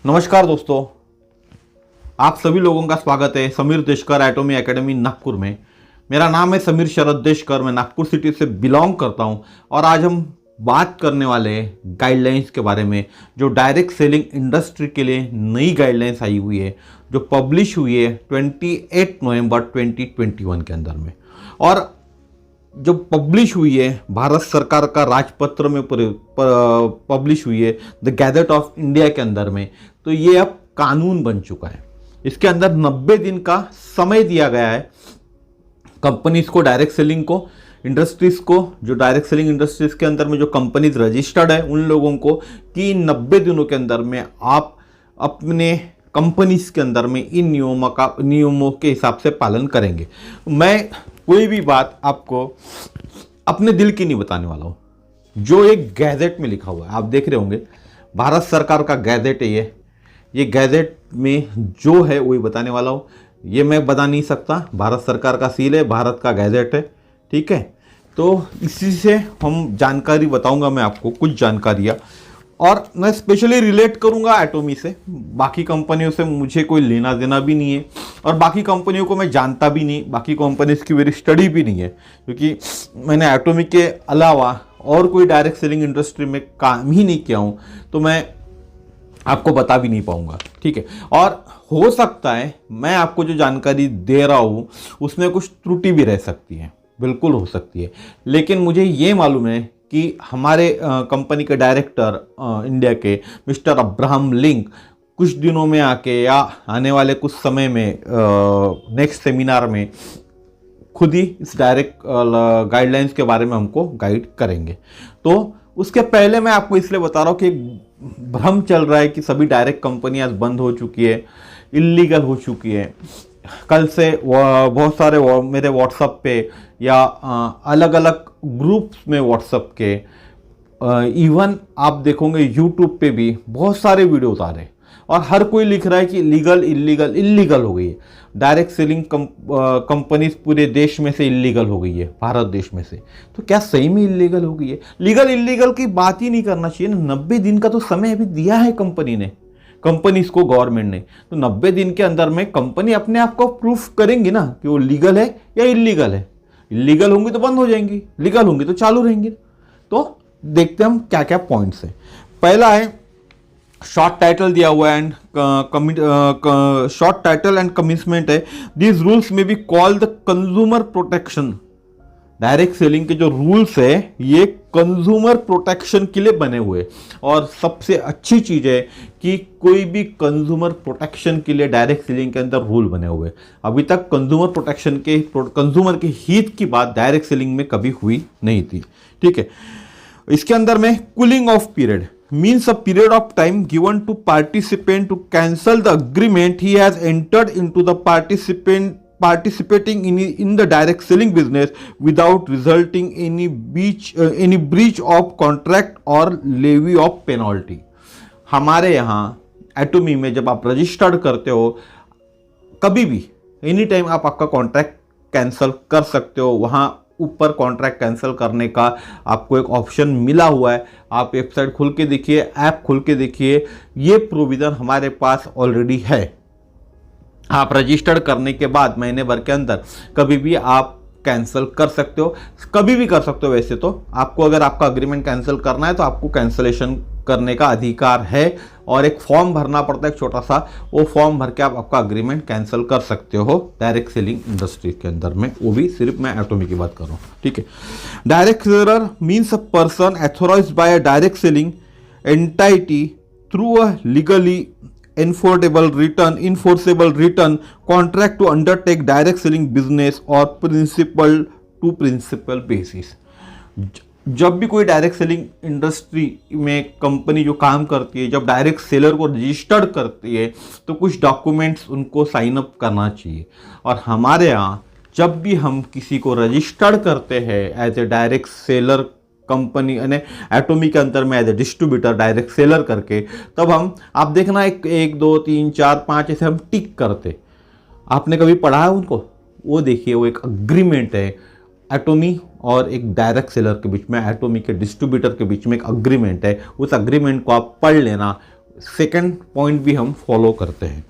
नमस्कार दोस्तों, आप सभी लोगों का स्वागत है समीर देशकर एटॉमी एकेडमी नागपुर में। मेरा नाम है समीर शरद देशकर, मैं नागपुर सिटी से बिलोंग करता हूं और आज हम बात करने वाले हैं गाइडलाइंस के बारे में, जो डायरेक्ट सेलिंग इंडस्ट्री के लिए नई गाइडलाइंस आई हुई है, जो पब्लिश हुई है 28 नवंबर 2021 के अंदर में। और जो पब्लिश हुई है भारत सरकार का राजपत्र में पब्लिश हुई है द गैजेट ऑफ इंडिया के अंदर में, तो ये अब कानून बन चुका है। इसके अंदर 90 दिन का समय दिया गया है कंपनीज को, डायरेक्ट सेलिंग को, इंडस्ट्रीज को, जो डायरेक्ट सेलिंग इंडस्ट्रीज के अंदर में जो कंपनीज रजिस्टर्ड है उन लोगों को, कि 90 दिनों के अंदर में आप अपने कंपनीज के अंदर में इन नियमों के हिसाब से पालन करेंगे। मैं कोई भी बात आपको अपने दिल की नहीं बताने वाला हूँ, जो एक गैजेट में लिखा हुआ है। आप देख रहे होंगे भारत सरकार का गैजेट है ये गैजेट में जो है वही बताने वाला हूँ। ये मैं बता नहीं सकता, भारत सरकार का सील है, भारत का गैजेट है, ठीक है। तो इसी से हम जानकारी बताऊंगा मैं आपको, कुछ जानकारियाँ, और मैं स्पेशली रिलेट करूंगा एटॉमी से। बाकी कंपनियों से मुझे कोई लेना देना भी नहीं है और बाकी कंपनियों को मैं जानता भी नहीं, बाकी कंपनीज की मेरी स्टडी भी नहीं है, क्योंकि मैंने एटॉमी के अलावा और कोई डायरेक्ट सेलिंग इंडस्ट्री में काम ही नहीं किया हूँ, तो मैं आपको बता भी नहीं पाऊंगा, ठीक है। और हो सकता है मैं आपको जो जानकारी दे रहा हूँ उसमें कुछ त्रुटि भी रह सकती है, बिल्कुल हो सकती है, लेकिन मुझे ये मालूम है कि हमारे कंपनी के डायरेक्टर इंडिया के मिस्टर अब्राहम लिंक कुछ दिनों में आके या आने वाले कुछ समय में नेक्स्ट सेमिनार में खुद ही इस डायरेक्ट गाइडलाइंस के बारे में हमको गाइड करेंगे। तो उसके पहले मैं आपको इसलिए बता रहा हूँ कि भ्रम चल रहा है कि सभी डायरेक्ट कंपनियां बंद हो चुकी है, इल्लीगल हो चुकी है। कल से बहुत सारे मेरे व्हाट्सएप पे या अलग अलग ग्रुप्स में व्हाट्सएप के, इवन आप देखोगे यूट्यूब पे भी बहुत सारे वीडियोस आ रहे हैं और हर कोई लिख रहा है कि लीगल इल्लीगल इल्लीगल हो गई है। डायरेक्ट सेलिंग कंपनीज पूरे देश में से इल्लीगल हो गई है, भारत देश में से। तो क्या सही में इल्लीगल हो गई है? लीगल इल्लीगल की बात ही नहीं करना चाहिए ना। 90 दिन का तो समय अभी दिया है कंपनीज को, गवर्नमेंट ने। तो 90 दिन के अंदर में कंपनी अपने आप को प्रूफ करेंगी ना कि वो लीगल है या इल्लीगल है। इल्लीगल होंगी तो बंद हो जाएंगी, लीगल होंगी तो चालू रहेंगी। तो देखते हैं हम क्या क्या पॉइंट्स हैं। पहला है शॉर्ट टाइटल दिया हुआ है and short title and commitment है। दीज रूल्स में be called the consumer protection. Direct selling के जो रूल्स है ये कंज्यूमर प्रोटेक्शन के लिए बने हुए, और सबसे अच्छी चीज है कि कोई भी कंज्यूमर प्रोटेक्शन के लिए डायरेक्ट सेलिंग के अंदर रूल बने हुए। अभी तक कंज्यूमर प्रोटेक्शन के, कंज्यूमर के हित की बात डायरेक्ट सेलिंग में कभी हुई नहीं थी, ठीक है। इसके अंदर में cooling of period means a period of time given to participant to cancel the agreement he has entered into the participating in the direct selling business without resulting any breach of contract or levy of penalty। हमारे यहाँ एटॉमी में जब आप registered करते हो, कभी भी any time आप आपका कॉन्ट्रैक्ट कैंसिल कर सकते हो। वहाँ ऊपर कॉन्ट्रैक्ट कैंसिल करने का आपको एक ऑप्शन मिला हुआ है। आप वेबसाइट खुल के देखिए, ऐप खुल के देखिए, ये प्रोविजन हमारे पास ऑलरेडी है। आप रजिस्टर्ड करने के बाद महीने भर के अंदर कभी भी आप कैंसिल कर सकते हो, कभी भी कर सकते हो। वैसे तो आपको अगर आपका अग्रीमेंट कैंसिल करना है तो आपको कैंसिलेशन करने का अधिकार है, और एक फॉर्म भरना पड़ता है, एक छोटा सा, वो फॉर्म भर के आप आपका अग्रीमेंट कैंसिल कर सकते हो डायरेक्ट सेलिंग इंडस्ट्री के अंदर में। वो भी सिर्फ मैं एटॉमी की बात कर रहा हूँ, ठीक है। Direct seller means a person authorised by a direct selling entity through a legally enforceable written contract to undertake direct selling business or principal to principal basis। जब भी कोई डायरेक्ट सेलिंग इंडस्ट्री में कंपनी जो काम करती है, जब direct seller को रजिस्टर्ड करती है, तो कुछ डॉक्यूमेंट्स उनको साइन अप करना चाहिए। और हमारे यहाँ जब भी हम किसी को रजिस्टर्ड करते हैं as a direct seller company, यानी एटॉमी के अंदर में as a distributor direct seller करके, तब हम, आप देखना, एक 2 3 4 5 ऐसे हम टिक करते। आपने कभी पढ़ा है उनको? वो देखिए, वो एक अग्रीमेंट है एटॉमी और एक डायरेक्ट सेलर के बीच में, एटॉमी के डिस्ट्रीब्यूटर के बीच में एक अग्रीमेंट है। उस अग्रीमेंट को आप पढ़ लेना, सेकंड पॉइंट भी हम फॉलो करते हैं।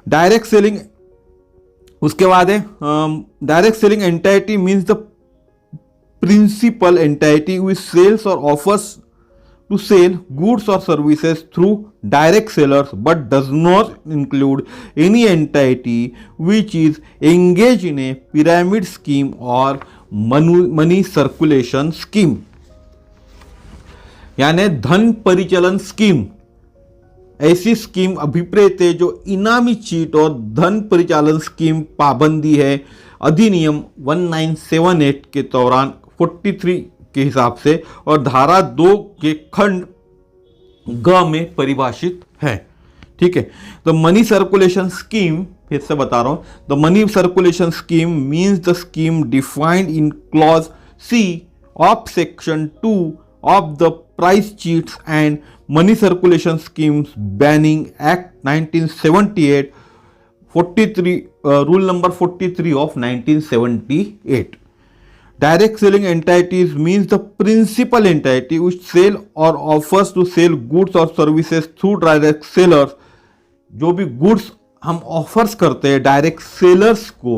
डायरेक्ट सेलिंग, उसके बाद है direct selling entity means the principal entity which sells और offers to sell goods or services through direct sellers but does not include any entity which is engaged in a pyramid scheme or money circulation scheme। यानी धन परिचालन scheme, ऐसी scheme अभिप्रेत है जो इनामी cheat और धन परिचालन स्कीम पाबंदी है अधिनियम 1978 के दौरान 43 के हिसाब से और धारा 2 के खंड ग में परिभाषित है। ठीक है, तो मनी सर्कुलेशन स्कीम, फिर से बता रहा हूं, the money circulation scheme means the scheme defined in clause C of section 2 of the prize chits and money circulation schemes banning act 1978 43 rule number 43 of 1978। Direct selling entities means the principal entity which sell or offers to sell goods or services through direct sellers। जो भी goods हम offers करते हैं direct sellers को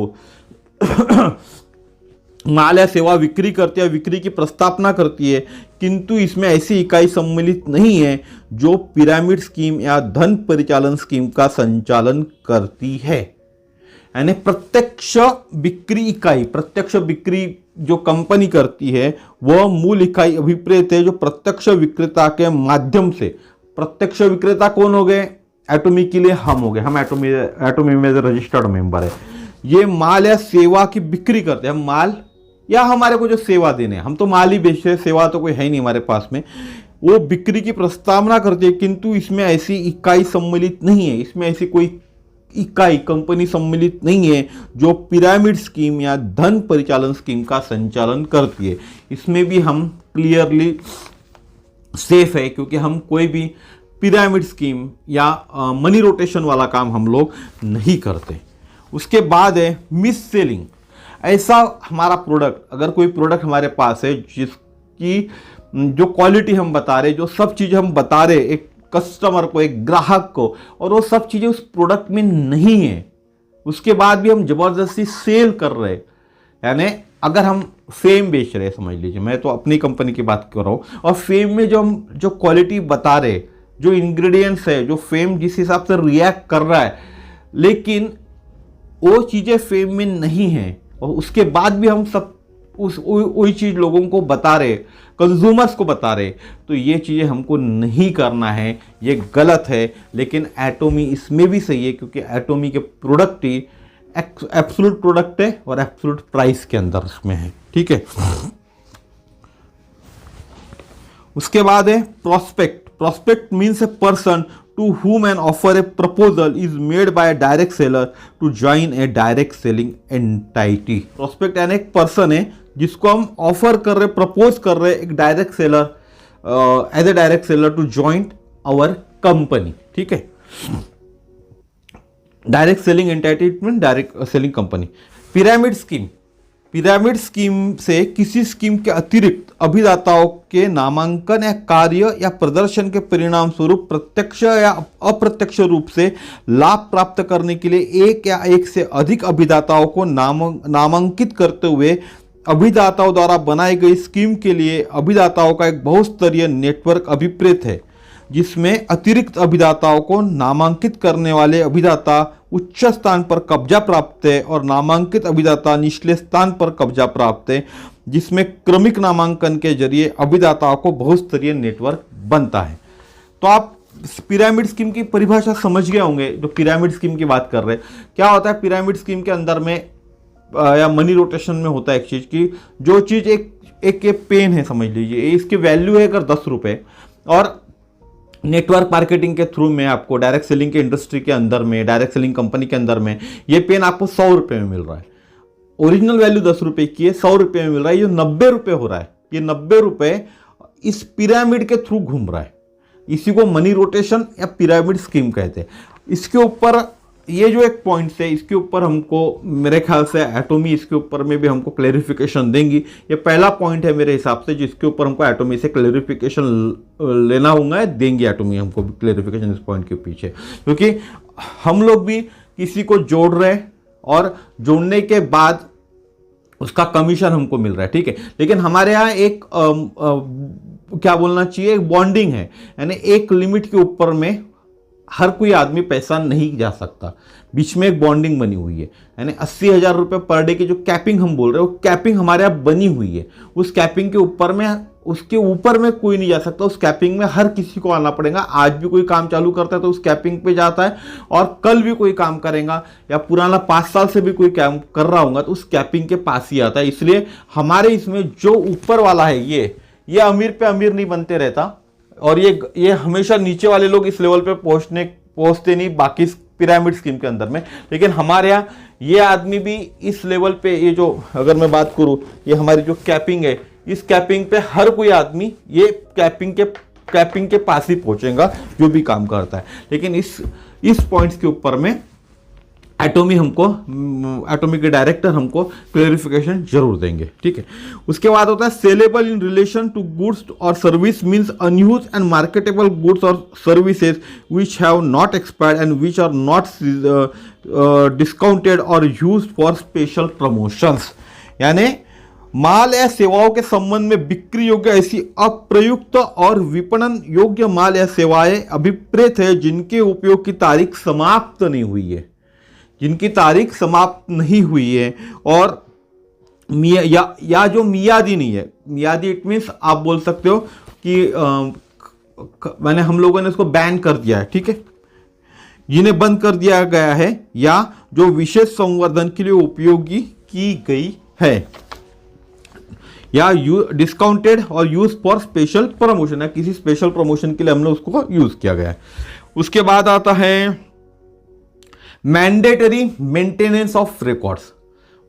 माल या सेवा विक्री करती है, विक्री की प्रस्तावना करती है, किंतु इसमें ऐसी इकाई सम्मिलित नहीं है जो पिरामिड स्कीम या धन परिचालन स्कीम का संचालन करती है। यानी प्रत्यक्ष बिक्री इकाई, प्रत्यक्ष बिक्री जो कंपनी करती है वह मूल इकाई अभिप्रेत है जो प्रत्यक्ष विक्रेता के माध्यम से, प्रत्यक्ष विक्रेता कौन हो गए? एटोमी के लिए हम हो गए, हम एटोमी में रजिस्टर्ड मेंबर है। ये माल या सेवा की बिक्री करते हैं, हम माल या हमारे को जो सेवा देने, हम तो माल ही बेचते हैं, सेवा तो कोई है नहीं हमारे पास में, वो बिक्री की प्रस्तावना करती है, किंतु इसमें ऐसी इकाई सम्मिलित नहीं है, इसमें ऐसी कोई इकाई कंपनी सम्मिलित नहीं है जो पिरामिड स्कीम या धन परिचालन स्कीम का संचालन करती है। इसमें भी हम क्लियरली सेफ है क्योंकि हम कोई भी पिरामिड स्कीम या मनी रोटेशन वाला काम हम लोग नहीं करते। उसके बाद है मिस सेलिंग। ऐसा हमारा प्रोडक्ट, अगर कोई प्रोडक्ट हमारे पास है जिसकी जो क्वालिटी हम बता रहे, जो सब चीज़ें हम बता रहे एक कस्टमर को, एक ग्राहक को, और वो सब चीज़ें उस प्रोडक्ट में नहीं है, उसके बाद भी हम जबरदस्ती सेल कर रहे, यानी अगर हम फेम बेच रहे, समझ लीजिए, मैं तो अपनी कंपनी की बात कर रहा हूँ, और फेम में जो क्वालिटी बता रहे, जो इंग्रेडिएंट्स है, जो फेम जिस हिसाब से रिएक्ट कर रहा है, लेकिन वो चीज़ें फेम में नहीं है, और उसके बाद भी हम सब वही चीज़ लोगों को बता रहे, कंज्यूमर्स को बता रहे, तो ये चीज़ें हमको नहीं करना है, ये गलत है। लेकिन एटोमी इसमें भी सही है क्योंकि एटोमी के प्रोडक्ट ही एब्सोल्यूट प्रोडक्ट है और एब्सोल्यूट प्राइस के अंदर उसमें है। ठीक है, उसके बाद है prospect. Prospect means a person to whom an offer a proposal is made by a direct seller to join a direct selling entity। Prospect यानी एक पर्सन है जिसको हम ऑफर कर रहे, प्रपोज कर रहे एक direct seller, as a direct seller to join our company. ठीक है, direct selling entity mean direct selling company. Pyramid scheme, pyramid scheme से किसी स्कीम के अतिरिक्त अभिदाताओं के नामांकन या कार्य या प्रदर्शन के परिणाम स्वरूप प्रत्यक्ष या अप्रत्यक्ष रूप से लाभ प्राप्त करने के लिए एक या एक से अधिक अभिदाताओं को नामांकित करते हुए अभिदाताओं द्वारा बनाई गई स्कीम के लिए अभिदाताओं का एक बहुस्तरीय नेटवर्क अभिप्रेत है, जिसमें अतिरिक्त अभिदाताओं को नामांकित करने वाले अभिदाता उच्च स्थान पर कब्जा प्राप्त है और नामांकित अभिदाता निचले स्थान पर कब्जा प्राप्त है, जिसमें क्रमिक नामांकन के जरिए अभिदाताओं को बहुस्तरीय नेटवर्क बनता है। तो आप पिरामिड स्कीम की परिभाषा समझ गए होंगे। जो पिरामिड स्कीम की बात कर रहे हैं, क्या होता है पिरामिड स्कीम के अंदर में या मनी रोटेशन में होता है एक चीज़ की, जो चीज़ एक पेन है, समझ लीजिए इसकी वैल्यू है अगर 10 रुपये, और नेटवर्क मार्केटिंग के थ्रू में आपको डायरेक्ट सेलिंग के इंडस्ट्री के अंदर में, डायरेक्ट सेलिंग कंपनी के अंदर में ये पेन आपको 100 रुपये में मिल रहा है। ओरिजिनल वैल्यू 10 रुपये की है, 100 रुपये में मिल रहा है, ये 90 रुपये हो रहा है। ये 90 रुपये इस पिरामिड के थ्रू घूम रहा है, इसी को मनी रोटेशन या पिरामिड स्कीम कहते हैं। इसके ऊपर ये जो एक पॉइंट्स है इसके ऊपर हमको मेरे ख्याल से एटॉमी इसके ऊपर में भी हमको क्लेरिफिकेशन देंगी। ये पहला पॉइंट है मेरे हिसाब से जिसके ऊपर हमको एटॉमी से क्लेरिफिकेशन लेना होगा, देंगी एटॉमी हमको क्लेरिफिकेशन इस पॉइंट के पीछे, क्योंकि हम लोग भी किसी को जोड़ रहे हैं और जोड़ने के बाद उसका कमीशन हमको मिल रहा है, ठीक है। लेकिन हमारे यहाँ एक क्या बोलना चाहिए, एक बॉन्डिंग है, यानी एक लिमिट के ऊपर में हर कोई आदमी पैसा नहीं जा सकता, बीच में एक बॉन्डिंग बनी हुई है, यानी 80,000 रुपये पर डे की जो कैपिंग हम बोल रहे हैं वो कैपिंग हमारे यहाँ बनी हुई है। उस कैपिंग के ऊपर में, उसके ऊपर में कोई नहीं जा सकता, उस कैपिंग में हर किसी को आना पड़ेगा। आज भी कोई काम चालू करता है तो उस कैपिंग पे जाता है, और कल भी कोई काम करेगा या पुराना 5 साल से भी कोई काम कर रहा होगा तो उस कैपिंग के पास ही आता है। इसलिए हमारे इसमें जो ऊपर वाला है ये अमीर पे अमीर नहीं बनते रहता, और ये हमेशा नीचे वाले लोग इस लेवल पे पहुंचते नहीं बाकी पिरामिड स्कीम के अंदर में। लेकिन हमारे यहाँ ये आदमी भी इस लेवल पे, ये जो अगर मैं बात करूं, ये हमारी जो कैपिंग है, इस कैपिंग पे हर कोई आदमी ये कैपिंग के पास ही पहुंचेगा जो भी काम करता है। लेकिन इस पॉइंट्स के ऊपर में एटॉमी के डायरेक्टर हमको क्लेरिफिकेशन जरूर देंगे, ठीक है। उसके बाद होता है saleable in relation to goods और service means unused and marketable goods और services which have not expired and which are not discounted और यूज्ड फॉर स्पेशल प्रमोशंस, यानी माल या सेवाओं के संबंध में बिक्री योग्य ऐसी अप्रयुक्त और विपणन योग्य माल या सेवाएं अभिप्रेत है जिनके उपयोग की तारीख समाप्त नहीं हुई है, और या जो मियादी नहीं है। मियादी इट मीन्स आप बोल सकते हो कि हम लोगों ने उसको बैन कर दिया है, ठीक है, जिन्हें बंद कर दिया गया है, या जो विशेष संवर्धन के लिए उपयोगी की गई है, या डिस्काउंटेड और यूज फॉर स्पेशल प्रमोशन, या किसी स्पेशल प्रमोशन के लिए हमने उसको यूज किया गया है। उसके बाद आता है मैंडेटरी मेंटेनेंस ऑफ रिकॉर्ड्स।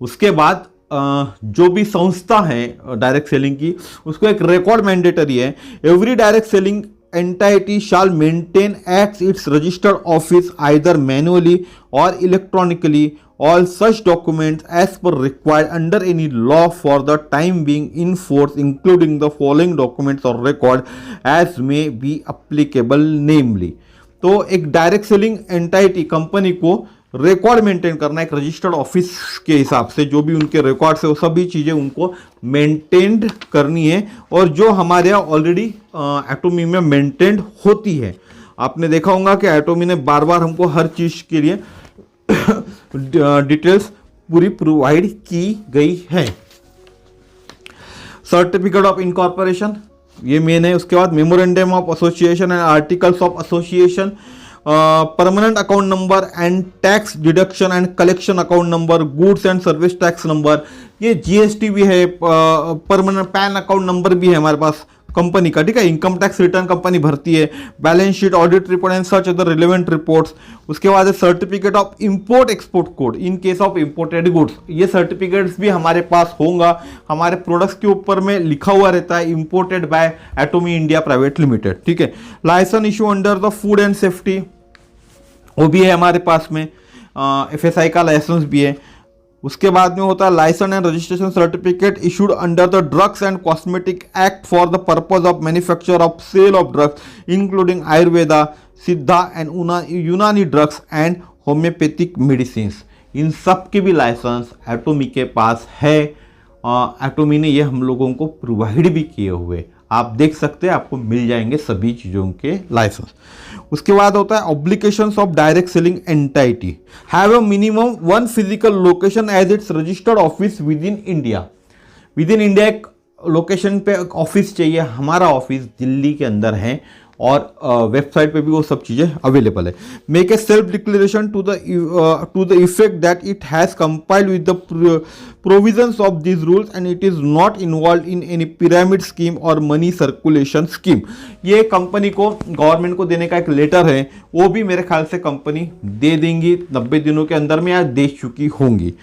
उसके बाद जो भी संस्था है डायरेक्ट सेलिंग की, उसको एक रिकॉर्ड मैंडेटरी है। Every direct selling entity shall maintain at its registered office either manually और electronically all such documents as per required under any law for the time being in force, including the following documents or record as may be applicable, namely। तो एक direct selling entity company को record maintain करना, एक registered office के हिसाब से जो भी उनके रिकॉर्ड्स है वो सभी चीज़ें उनको मेंटेन करनी है, और जो हमारे यहाँ ऑलरेडी एटॉमी में मेंटेन होती है। आपने देखा होगा कि एटॉमी ने बार बार हमको हर चीज़ के लिए डिटेल्स पूरी प्रोवाइड की गई है। सर्टिफिकेट ऑफ इनकॉर्पोरेशन ये मेन है। उसके बाद memorandum of association and articles of association, permanent account number and tax deduction and collection account number, goods and service tax number, ये जीएसटी भी है, परमानेंट पैन अकाउंट नंबर भी है हमारे पास कंपनी का, ठीक है। इनकम टैक्स रिटर्न कंपनी भरती है, balance sheet, audit report and such other relevant reports. उसके बाद है certificate of import export code in case of imported goods. ये सर्टिफिकेट्स भी हमारे पास होगा, हमारे प्रोडक्ट्स के ऊपर में लिखा हुआ रहता है imported by Atomy India private limited, ठीक है। Licence issue under the food and safety वो भी है हमारे पास में, FSI का लाइसेंस भी है। उसके बाद में होता है licence and registration certificate issued under the drugs and cosmetic act for the purpose of manufacture of sale of drugs including Ayurveda, Siddha and Unani drugs and homeopathic medicine. इन सब के भी लाइसेंस एटॉमी के पास है। एटॉमी ने ये हम लोगों को प्रोवाइड भी किए हुए, आप देख सकते हैं, आपको मिल जाएंगे सभी चीज़ों के लाइसेंस। उसके बाद होता है obligations of direct selling entity have a minimum 1 physical location as its registered office within India. Within India एक लोकेशन पे ऑफिस चाहिए। हमारा ऑफिस दिल्ली के अंदर है और वेबसाइट पे भी वो सब चीज़ें अवेलेबल है। Make a self declaration to the effect that it has compiled with the provisions of this rules and it is not involve in any pyramid scheme और मनी सर्कुलेशन स्कीम। ये company को, government को देने का एक letter है, वो भी मेरे ख्याल से कंपनी दे देंगी 90 दिनों के अंदर में, या दे चुकी होंगी।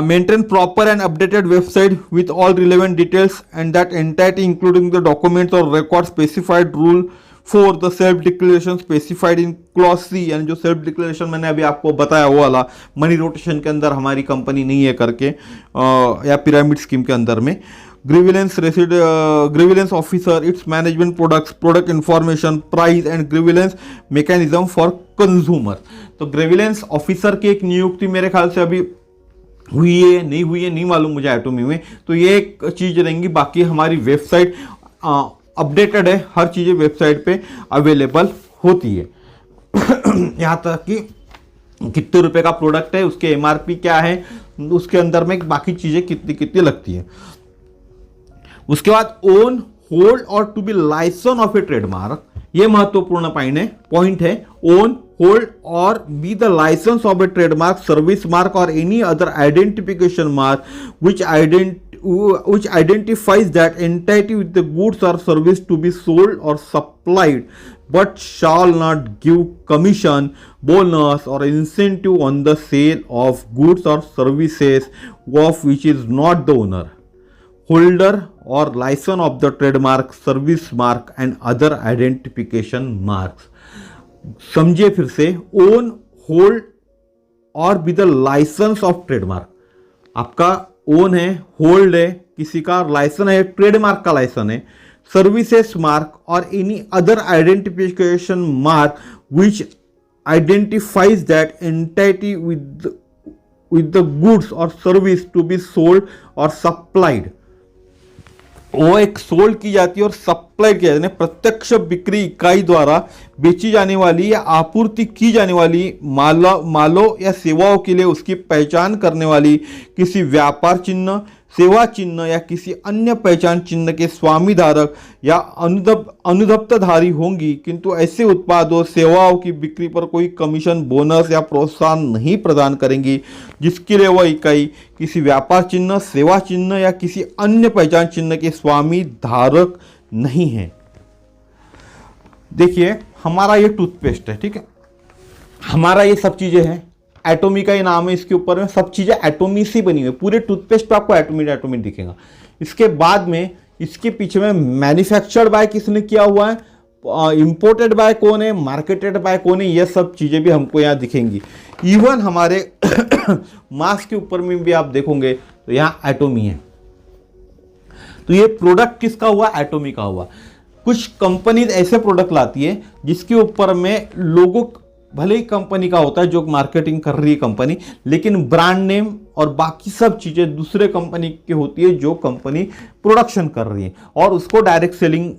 Maintain proper and updated website with all relevant details and that entity including the documents or records specified rule 4 the self declaration specified in clause C, यानी जो सेल्फ डिक्लेरेशन मैंने अभी आपको बताया वो वाला, मनी रोटेशन के अंदर हमारी कंपनी नहीं है करके, या पिरामिड स्कीम के अंदर में। Grievance officer, it's management products, product information, price and grievance mechanism for consumer. तो ग्रीविलेंस ऑफिसर की एक नियुक्ति मेरे ख्याल से अभी हुई है, नहीं मालूम मुझे एटोमी में, तो ये एक चीज़ रहेंगी। बाकी हमारी वेबसाइट अपडेटेड है, हर चीज़ें वेबसाइट पे अवेलेबल होती है। यहाँ तक कि कितने रुपए का प्रोडक्ट है, उसके एमआरपी क्या है, उसके अंदर में बाकी चीज़ें कितनी कितनी लगती है। उसके बाद ओन, होल्ड और to be licence of a trademark, ये महत्वपूर्ण पॉइंट है। ओन, होल्ड और be the licence of a trademark, service mark और any other identification mark which identifies that entity with the goods or service to be sold or supplied, but shall not give commission, bonus or incentive on the sale of goods or services of which is not the owner, holder or license of the trademark, service mark and other identification marks। समझिए फिर से, own, hold और be the licence of trademark. आपका own है, hold है, किसी का licence है, ट्रेडमार्क का लाइसेंस है, सर्विसेज मार्क और any other identification mark which identifies that entity with the goods or service to be sold or supplied। वो एक सोल्ड की जाती है और सप्लाई किया जाती है, प्रत्यक्ष बिक्री इकाई द्वारा बेची जाने वाली या आपूर्ति की जाने वाली मालों या सेवाओं के लिए उसकी पहचान करने वाली किसी व्यापार चिन्ह, सेवा चिन्ह या किसी अन्य पहचान चिन्ह के स्वामी धारक या अनुदप्तधारी होंगी, किंतु ऐसे उत्पादों सेवाओं की बिक्री पर कोई कमीशन, बोनस या प्रोत्साहन नहीं प्रदान करेंगी जिसके लिए वह इकाई किसी व्यापार चिन्ह, सेवा चिन्ह या किसी अन्य पहचान चिन्ह के स्वामी धारक नहीं है। देखिए, हमारा ये टूथपेस्ट है, ठीक है, हमारा ये सब चीजें हैं, एटोमी का ही नाम है इसके ऊपर में, सब चीजें एटोमी से बनी हुई, पूरे टूथपेस्ट पे आपको एटोमी दिखेगा। इसके बाद में इसके पीछे में मैन्युफैक्चर्ड बाय किसने किया हुआ है, इंपोर्टेड बाय कौन है, मार्केटेड बाय कौन है, ये सब चीजें भी हमको यहाँ दिखेंगी। इवन हमारे मास्क के ऊपर में भी आप देखोगे तो यहाँ एटोमी है। तो ये प्रोडक्ट किसका हुआ, एटोमी का हुआ। कुछ कंपनीज ऐसे प्रोडक्ट लाती है जिसके ऊपर में लोगों, भले ही कंपनी का होता है जो मार्केटिंग कर रही है कंपनी, लेकिन ब्रांड नेम और बाकी सब चीजें दूसरे कंपनी की होती है जो कंपनी प्रोडक्शन कर रही है, और उसको डायरेक्ट सेलिंग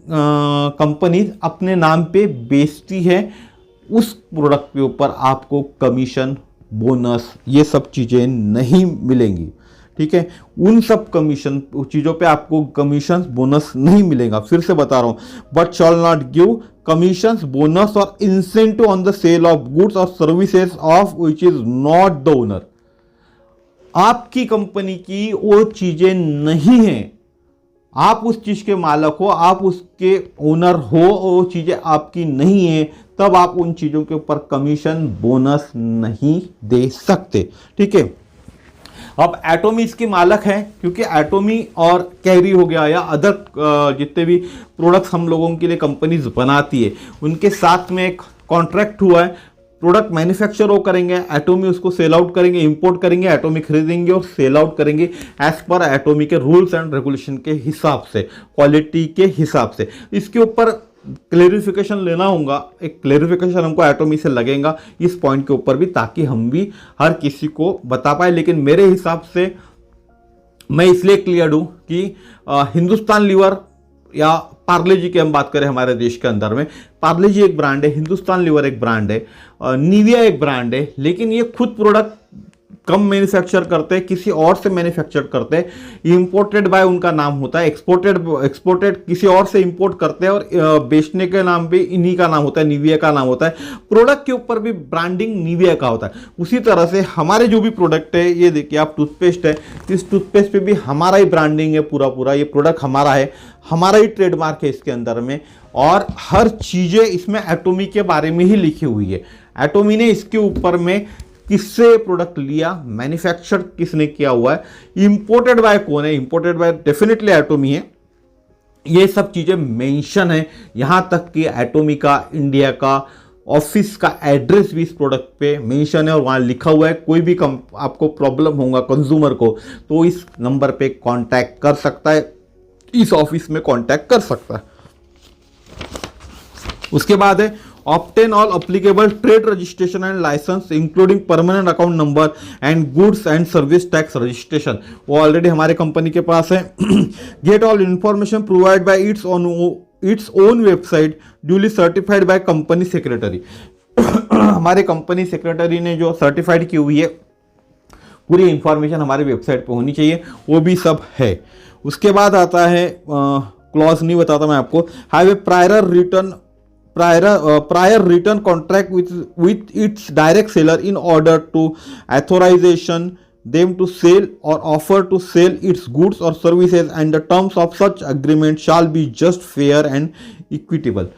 कंपनी अपने नाम पे बेचती है। उस प्रोडक्ट के ऊपर आपको कमीशन, बोनस, ये सब चीजें नहीं मिलेंगी, ठीक है। उन सब कमीशन चीजों पे आपको कमीशन, बोनस नहीं मिलेगा। फिर से बता रहा हूं, but shall not give commissions, bonus और incentive on the sale of goods और services of which is not the owner. आपकी कंपनी की वो चीजें नहीं है, आप उस चीज के मालक हो, आप उसके ओनर हो, वो चीजें आपकी नहीं है, तब आप उन चीजों के ऊपर कमीशन, बोनस नहीं दे सकते, ठीक है। अब एटोमी इसकी मालक है, क्योंकि एटोमी और कैरी हो गया या अदर जितने भी प्रोडक्ट्स हम लोगों के लिए कंपनीज बनाती है, उनके साथ में एक कॉन्ट्रैक्ट हुआ है। प्रोडक्ट मैन्युफैक्चर वो करेंगे, एटोमी उसको सेल आउट करेंगे, इंपोर्ट करेंगे, एटोमी खरीदेंगे और सेल आउट करेंगे एज पर एटोमी के रूल्स एंड रेगुलेशन के हिसाब से, क्वालिटी के हिसाब से। इसके ऊपर क्लेरिफिकेशन लेना होगा, एक क्लेरिफिकेशन हमको एटोमी से लगेगा इस पॉइंट के ऊपर भी, ताकि हम भी हर किसी को बता पाए। लेकिन मेरे हिसाब से मैं इसलिए क्लियर हूं कि हिंदुस्तान लीवर या पार्ले जी की हम बात करें हमारे देश के अंदर में, पार्ले जी एक ब्रांड है, हिंदुस्तान लीवर एक ब्रांड है, निविया एक ब्रांड है, लेकिन ये खुद प्रोडक्ट कम मैन्युफैक्चर करते हैं, किसी और से मैन्युफैक्चर करते हैं। इंपोर्टेड बाय उनका नाम होता है, एक्सपोर्टेड किसी और से इंपोर्ट करते हैं, और बेचने के नाम पे इन्हीं का नाम होता है, निविया का नाम होता है। प्रोडक्ट के ऊपर भी ब्रांडिंग निविया का होता है। उसी तरह से हमारे जो भी प्रोडक्ट है, ये देखिए आप टूथपेस्ट है, इस टूथपेस्ट पे भी हमारा ही ब्रांडिंग है, पूरा ये प्रोडक्ट हमारा है, हमारा ही ट्रेडमार्क है इसके अंदर में, और हर चीजें इसमें एटोमी के बारे में ही लिखी हुई है। एटोमी ने इसके ऊपर में किससे प्रोडक्ट लिया, मैन्युफैक्चर किसने किया हुआ है, इंपोर्टेड बाय कौन है, इंपोर्टेड बाय डेफिनेटली एटोमी है, ये सब चीज़ें मेंशन है, यहाँ तक कि एटोमिका इंडिया का ऑफिस का एड्रेस भी इस प्रोडक्ट पे मेंशन है और वहाँ लिखा हुआ है। कोई भी आपको प्रॉब्लम होगा कंज्यूमर को तो इस नंबर पे कांटेक्ट कर सकता है, इस ऑफिस में कांटेक्ट कर सकता है। उसके बाद है obtain all applicable trade registration and licence including permanent account number and goods and service tax registration, वो ऑलरेडी हमारे कंपनी के पास है। Get all information provide by its own website duly certified by company secretary. हमारे company secretary ने जो certified की हुई है पूरी इंफॉर्मेशन हमारे वेबसाइट पे होनी चाहिए, वो भी सब है। उसके बाद आता है क्लॉज नहीं बताता मैं आपको, have a prior written contract with its direct seller in order to authorization them to sell or offer to sell its goods or services, and the terms of such agreement shall be just, fair and equitable।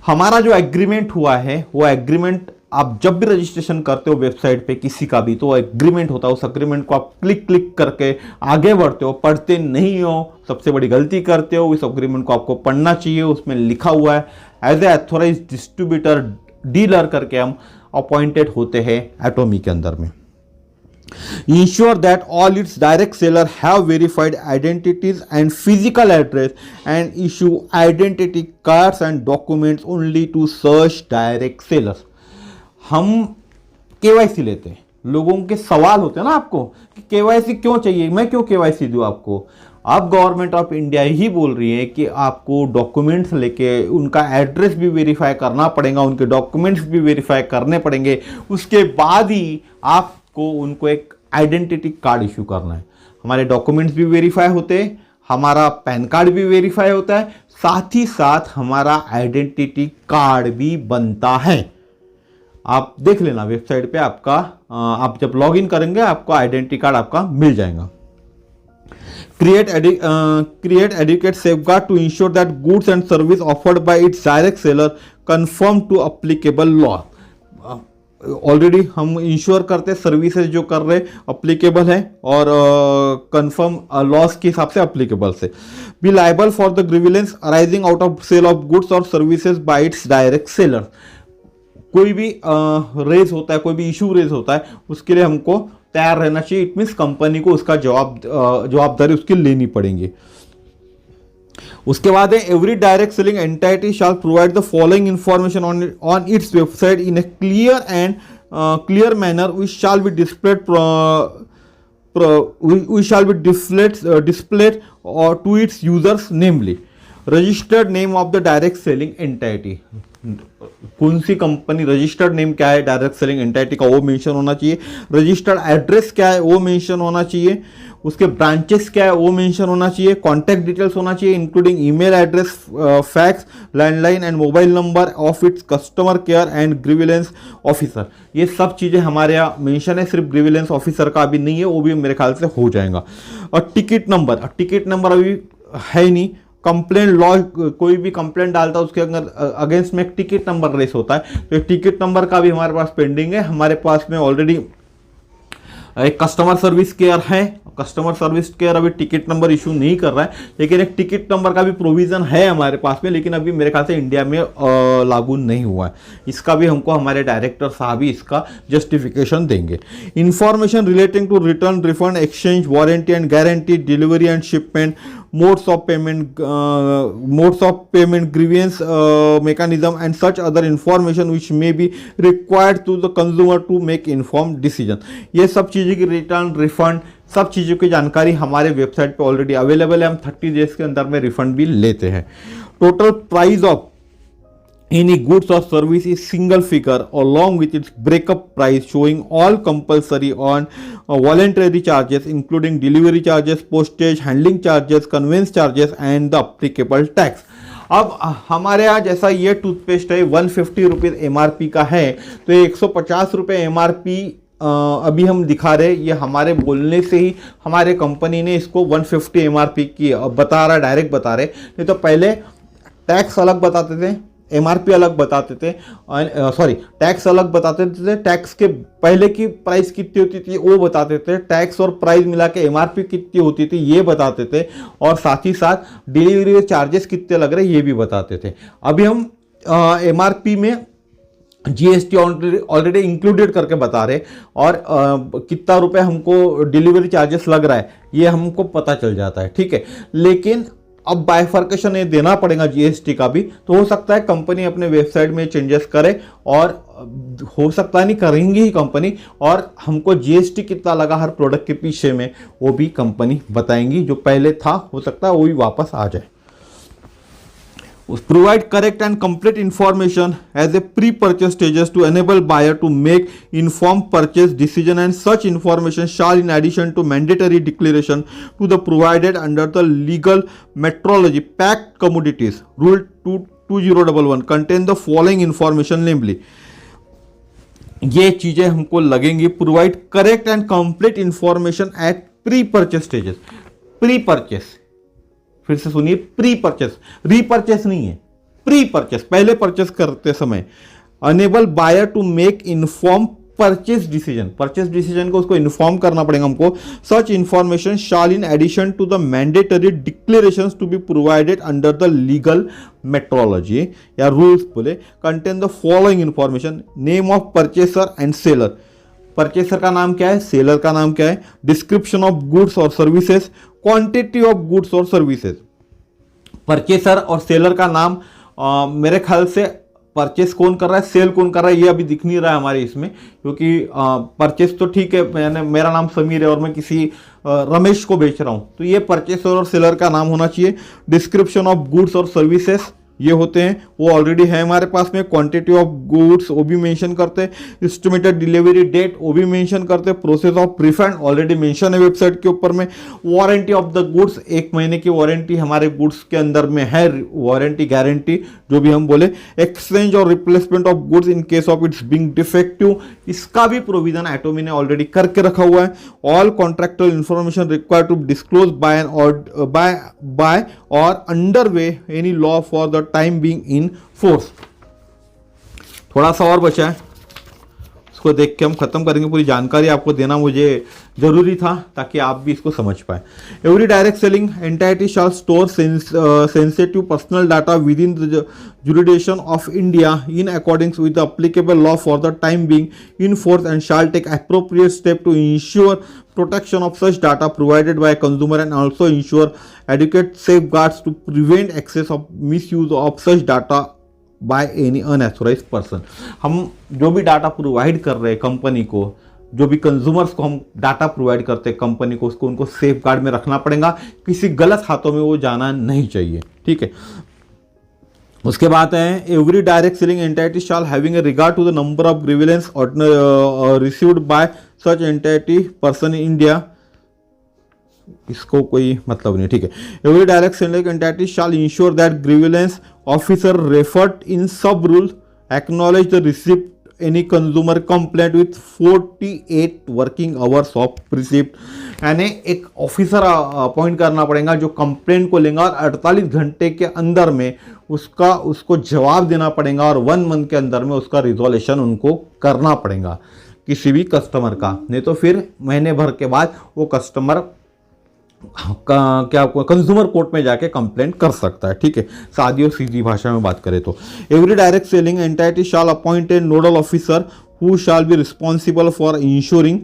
हमारा जो agreement हुआ है वो agreement आप जब भी registration करते हो वेबसाइट पे किसी का भी तो एग्रीमेंट होता है, उस एग्रीमेंट को आप क्लिक करके आगे बढ़ते हो, पढ़ते नहीं हो, सबसे बड़ी गलती करते हो। इस एग्रीमेंट को आपको पढ़ना चाहिए, उसमें लिखा हुआ है as a authorised distributor dealer करके हम अपॉइंटेड होते हैं एटोमी के अंदर में। Ensure that all its direct seller have verified identities and physical address and issue identity cards and documents only to such direct sellers। हम केवाईसी लेते हैं, लोगों के सवाल होते हैं ना आपको कि केवाईसी क्यों चाहिए, मैं क्यों केवाईसी दूं आपको। अब गवर्नमेंट ऑफ इंडिया ही बोल रही है कि आपको डॉक्यूमेंट्स लेके उनका एड्रेस भी वेरीफाई करना पड़ेगा, उनके डॉक्यूमेंट्स भी वेरीफाई करने पड़ेंगे, उसके बाद ही आपको उनको एक आइडेंटिटी कार्ड इशू करना है। हमारे डॉक्यूमेंट्स भी वेरीफाई होते हैं, हमारा पैन कार्ड भी वेरीफाई होता है, साथ ही साथ हमारा आइडेंटिटी कार्ड भी बनता है। आप देख लेना वेबसाइट पे आपका आप जब लॉग इन करेंगे आपको आइडेंटिटी कार्ड आपका मिल जाएगा। Create adequate safeguard to ensure that goods and service offered by its direct seller conform to applicable law। Already हम इंश्योर करते हैं सर्विसेज जो कर रहे अप्लीकेबल है और कंफर्म लॉस के हिसाब से अप्लीकेबल से। Be liable for the grievance arising out of sale of goods और services by its direct seller. कोई भी रेज होता है, कोई भी इशू रेज होता है, उसके लिए हमको तैयार रहना चाहिए। इट मीन्स कंपनी को उसका जवाबदारी उसकी लेनी पड़ेगी। उसके बाद है every direct selling entity shell provide the following information on its website in A clear manner which shall be displayed to its users, namely registered name of the direct selling entity. कौन सी company, registered name क्या है direct selling entity का वो mention होना चाहिए। Registered address क्या है वो मेंशन होना चाहिए। उसके ब्रांचेस क्या है वो मेंशन होना चाहिए। कॉन्टैक्ट डिटेल्स होना चाहिए including email address, fax, landline and mobile number of its customer care and grievance officer. ये सब चीज़ें हमारे यहाँ मेंशन है, सिर्फ ग्रीविलेंस ऑफिसर का अभी नहीं है, वो भी मेरे ख्याल से हो जाएगा। और टिकट नंबर अभी है ही नहीं। कंप्लेंट लॉ, कोई भी कंप्लेंट डालता है उसके अगेंस्ट में एक टिकट नंबर रेस होता है, तो टिकट नंबर का भी हमारे पास पेंडिंग है। हमारे पास में ऑलरेडी एक कस्टमर सर्विस केयर है, कस्टमर सर्विस केयर अभी टिकट नंबर इशू नहीं कर रहा है, लेकिन एक टिकट नंबर का भी प्रोविजन है हमारे पास में, लेकिन अभी मेरे ख्याल से इंडिया में लागू नहीं हुआ है। इसका भी हमको हमारे डायरेक्टर साहब ही इसका जस्टिफिकेशन देंगे। Information relating to return, refund, exchange, warranty and guarantee, delivery and shipment, modes of payment, grievance mechanism and such other information which may be required to the consumer to make informed decision। ये सब चीज़ें की return, refund, सब चीज़ों की जानकारी हमारे website पे ऑलरेडी अवेलेबल है। हम 30 डेज के अंदर में रिफंड भी लेते हैं। Total price of any goods or service is single figure along with its breakup price, showing all compulsory on voluntary charges including delivery charges, postage, handling charges, conveyance charges and the applicable tax। अब हमारे यहाँ जैसा ये toothpaste है 150 rupees MRP का है, तो 150 रुपये MRP अभी हम दिखा रहे, ये हमारे बोलने से ही हमारे कंपनी ने इसको 150 MRP की बता रहा, डायरेक्ट बता रहे। नहीं तो पहले टैक्स अलग बताते थे, एमआरपी अलग बताते थे, सॉरी टैक्स अलग बताते थे, टैक्स के पहले की प्राइस कितनी होती थी वो बताते थे, टैक्स और प्राइस मिला के एमआरपी कितनी होती थी ये बताते थे, और साथ ही साथ डिलीवरी चार्जेस कितने लग रहे ये भी बताते थे। अभी हम एमआरपी में जीएसटी ऑलरेडी इंक्लूडेड करके बता रहे, और कितना रुपए हमको डिलीवरी चार्जेस लग रहा है ये हमको पता चल जाता है, ठीक है। लेकिन अब बाइफर्केशन ये देना पड़ेगा जीएसटी का भी, तो हो सकता है कंपनी अपने वेबसाइट में चेंजेस करे, और हो सकता है नहीं करेंगी ही कंपनी, और हमको जीएसटी कितना लगा हर प्रोडक्ट के पीछे में वो भी कंपनी बताएंगी, जो पहले था हो सकता है वो भी वापस आ जाए। Provide correct and complete information as a pre-purchase stages to enable buyer to make informed purchase decision, and such information shall, in addition to mandatory declaration to the provided under the legal metrology packed commodities rule 2011, contain the following information, namely ये चीजें हमको लगेंगी। Provide correct and complete information at pre purchase stages. Pre purchase, फिर से सुनिए, pre purchase, रीपरचेस नहीं है, pre purchase, पहले परचेस करते समय। Enable buyer to make inform purchase decision, purchase decision को उसको इन्फॉर्म करना पड़ेगा हमको। Such information shall in addition to the mandatory declarations to be provided under the legal metrology या रूल्स बोले, contain the following information, name of purchaser and seller, purchaser का नाम क्या है, सेलर का नाम क्या है, डिस्क्रिप्शन ऑफ गुड्स और सर्विसेज, क्वांटिटी ऑफ गुड्स और सर्विसेज। परचेसर और सेलर का नाम मेरे ख्याल से परचेस कौन कर रहा है, सेल कौन कर रहा है ये अभी दिख नहीं रहा है हमारे इसमें, क्योंकि परचेस तो ठीक है, मैंने, मेरा नाम समीर है और मैं किसी रमेश को बेच रहा हूं, तो ये परचेसर और सेलर का नाम होना चाहिए। डिस्क्रिप्शन ऑफ गुड्स और सर्विसेज ये होते हैं, वो ऑलरेडी है हमारे पास में। क्वांटिटी ऑफ गुड्स वो भी मेंशन करते हैं, एस्टिमेटेड डिलीवरी डेट वो भी मेंशन करते हैं, process of refund already mention है वेबसाइट के ऊपर में, वारंटी ऑफ द गुड्स, 1 महीने की वारंटी हमारे गुड्स के अंदर में है, वारंटी गारंटी जो भी हम बोले, एक्सचेंज और replacement of goods in case of its being defective, इसका भी प्रोविजन एटोमी ने ऑलरेडी करके रखा हुआ है। All contractual information required to disclose by और under way any law for the time being in force. थोड़ा सा और बचा है, इसको देख के हम खत्म करेंगे। पूरी जानकारी आपको देना मुझे जरूरी था ताकि आप भी इसको समझ पाए। Every direct selling entity shawl store sensitive personal data with in the jurisdiction of India in accordance with the applicable law for the time being in force, and shall take appropriate step to ensure protection of such data provided by consumer, and also ensure adequate safeguards to prevent access of misuse of such data by any unauthorized person। हम जो भी data provide कर रहे हैं company को, जो भी consumers को हम डाटा प्रोवाइड करते हैं कंपनी को, उसको उनको सेफ गार्ड में रखना पड़ेगा, किसी गलत हाथों में वो जाना नहीं चाहिए, ठीक है। उसके बाद है every direct selling entity shall having a regard to the number of grievance received by such entity person in India, इसको कोई मतलब नहीं, ठीक है। Every direct selling entity shall ensure that grievance officer referred in sub rule acknowledge the receipt any consumer complaint with 48 working hours of receipt, यानी एक officer appoint करना पड़ेगा जो कंप्लेंट को लेगा और 48 घंटे के अंदर में उसको जवाब देना पड़ेगा, और 1 मंथ के अंदर में उसका रिजोल्यूशन उनको करना पड़ेगा किसी भी कस्टमर का, नहीं तो फिर महीने भर के बाद वो कस्टमर क्या कंज्यूमर कोर्ट में जाके कंप्लेंट कर सकता है, ठीक है। सादी और सीधी भाषा में बात करें तो every direct selling entity shall appoint a nodal officer who shall be responsible for ensuring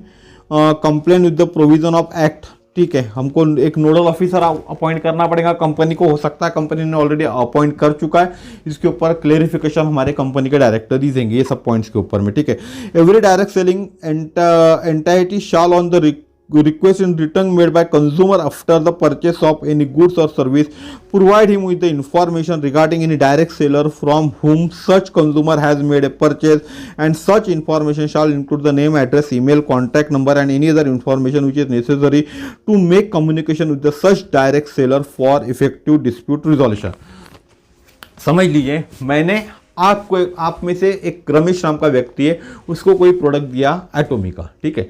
complaint with the provision of act, ठीक है। हमको एक नोडल ऑफिसर अपॉइंट करना पड़ेगा कंपनी को, हो सकता है कंपनी ने ऑलरेडी अपॉइंट कर चुका है, इसके ऊपर क्लेरिफिकेशन हमारे कंपनी के डायरेक्टर ही देंगे ये सब पॉइंट्स के ऊपर में, ठीक है। Every direct selling entity shall on the request in return made by consumer after the purchase of any goods or service provide him with the information regarding any direct seller from whom such consumer has made a purchase, and such information shall include the name, address, email, contact number and any other information which is necessary to make communication with the such direct seller for effective dispute resolution। समझ लीजिए, मैंने आप में से एक रमेश नाम का व्यक्ति है, उसको कोई प्रोडक्ट दिया एटोमी का, ठीक है।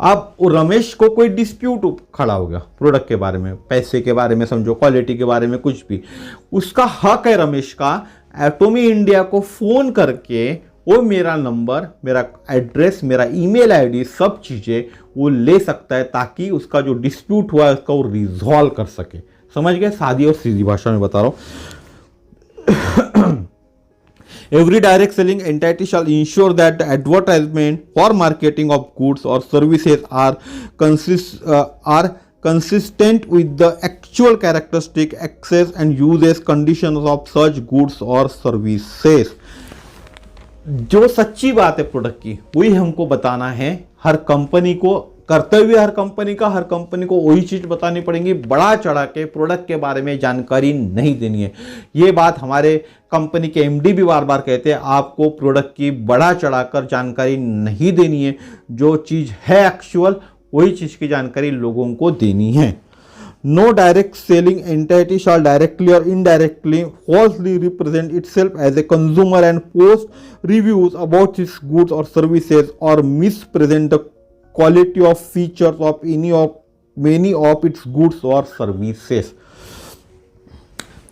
अब रमेश को कोई डिस्प्यूट खड़ा हो गया प्रोडक्ट के बारे में, पैसे के बारे में समझो, क्वालिटी के बारे में, कुछ भी, उसका हक है रमेश का एटोमी इंडिया को फ़ोन करके वो मेरा नंबर, मेरा एड्रेस, मेरा ईमेल आईडी, सब चीज़ें वो ले सकता है ताकि उसका जो डिस्प्यूट हुआ है उसका वो रिजॉल्व कर सके। समझ गए? सादी और सीधी भाषा में बता रहा हूँ। Every direct selling entity shall ensure that the advertisement for marketing of goods or services are consistent with the actual characteristic, access and uses conditions of such goods or services। जो सच्ची बात है प्रोडक्ट की वही हमको बताना है हर company को, करते हुए हर कंपनी को वही चीज बतानी पड़ेगी। बड़ा चढ़ा के प्रोडक्ट के बारे में जानकारी नहीं देनी है। ये बात हमारे कंपनी के एमडी भी बार बार कहते हैं, आपको प्रोडक्ट की बड़ा चढ़ाकर जानकारी नहीं देनी है। जो चीज है एक्चुअल वही चीज की जानकारी लोगों को देनी है। No direct selling entity shall directly or indirectly falsely represent itself as a consumer and post reviews about its goods or services or mispresent the quality of features of any or many of its goods or services।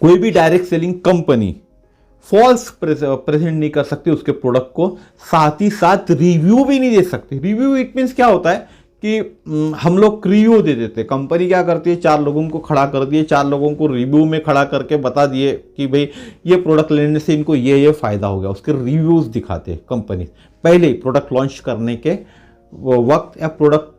कोई भी direct selling company false present नहीं कर सकती उसके product को, साथ ही साथ review भी नहीं दे सकती। रिव्यू इट मीन्स क्या होता है कि हम लोग रिव्यू दे देते। कंपनी क्या करती है, 4 लोगों को खड़ा कर दिए, 4 लोगों को रिव्यू में खड़ा करके बता दिए कि भाई ये प्रोडक्ट लेने से इनको ये फायदा हो गया। उसके रिव्यूज दिखाते हैं कंपनी पहले ही प्रोडक्ट लॉन्च करने के वक्त, या प्रोडक्ट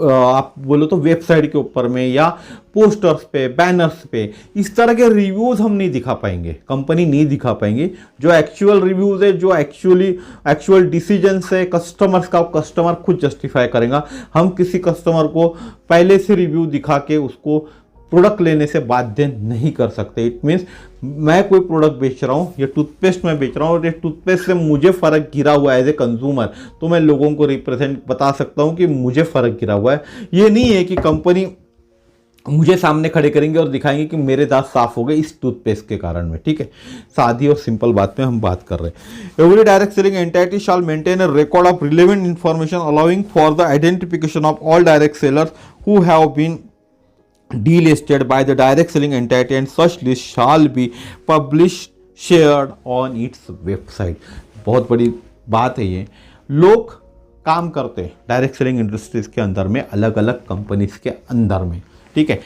आप बोलो तो वेबसाइट के ऊपर में या पोस्टर्स पे, बैनर्स पे, इस तरह के रिव्यूज हम नहीं दिखा पाएंगे, कंपनी नहीं दिखा पाएंगे। जो एक्चुअल रिव्यूज है, जो एक्चुअल डिसीजन है कस्टमर्स का, कस्टमर खुद जस्टिफाई करेगा। हम किसी कस्टमर को पहले से रिव्यू दिखा के उसको प्रोडक्ट लेने से बाध्य नहीं कर सकते। इट मीन्स मैं कोई प्रोडक्ट बेच रहा हूँ, ये टूथपेस्ट मैं बेच रहा हूँ और ये टूथपेस्ट से मुझे फ़र्क गिरा हुआ है एज ए कंज्यूमर, तो मैं लोगों को रिप्रेजेंट बता सकता हूँ कि मुझे फ़र्क गिरा हुआ है। ये नहीं है कि कंपनी मुझे सामने खड़े करेंगे और दिखाएंगे कि मेरे दांत साफ हो गए इस टूथपेस्ट के कारण में। ठीक है, सादी और सिंपल बात में हम बात कर रहे हैं। Every direct selling entity shall maintain a record of relevant information allowing for the identification of all direct sellers who have been delisted by the direct selling entity and such list shall be published shared on its website। बहुत बड़ी बात है ये। लोग काम करते हैं direct selling industries के अंदर में, अलग अलग कंपनीज के अंदर में। ठीक है,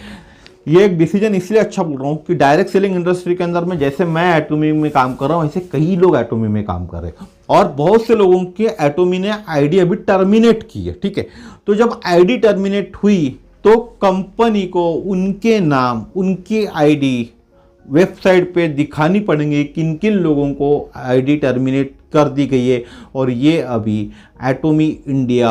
ये एक डिसीजन इसलिए अच्छा बोल रहा हूँ कि डायरेक्ट सेलिंग इंडस्ट्री के अंदर में जैसे मैं एटोमी में काम कर रहा हूँ ऐसे कई लोग एटोमी में काम कर रहे हैं और बहुत से लोगों की एटोमी ने आईडी अभी टर्मिनेट की है। ठीक है, तो जब आईडी टर्मिनेट हुई तो कंपनी को उनके नाम, उनकी आईडी वेबसाइट पे दिखानी पड़ेंगे किन किन लोगों को आईडी टर्मिनेट कर दी गई है और ये अभी एटोमी इंडिया,